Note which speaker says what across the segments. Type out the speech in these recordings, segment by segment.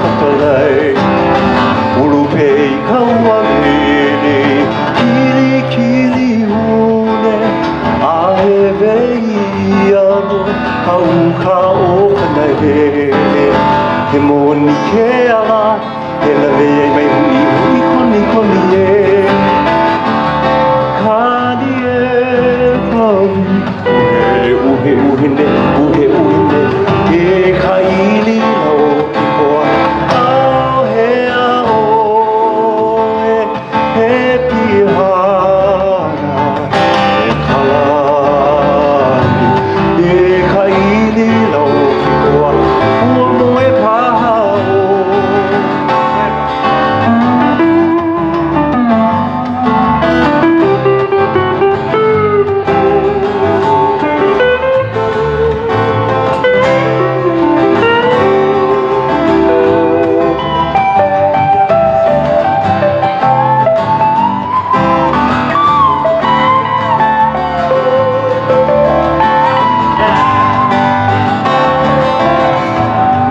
Speaker 1: katalai Urupei kawamini Kili kili une Ahe vei amo Kau ka o kanai He moni ke ala He la vei mai hui hui koni koni e Kani e kau Uhe uhine Uhe uhine E ka ili lau ki koa Ao he a oe He pihana E kalani E ka ili lau ki koa Ua moe paha o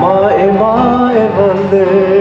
Speaker 1: Mae mae vale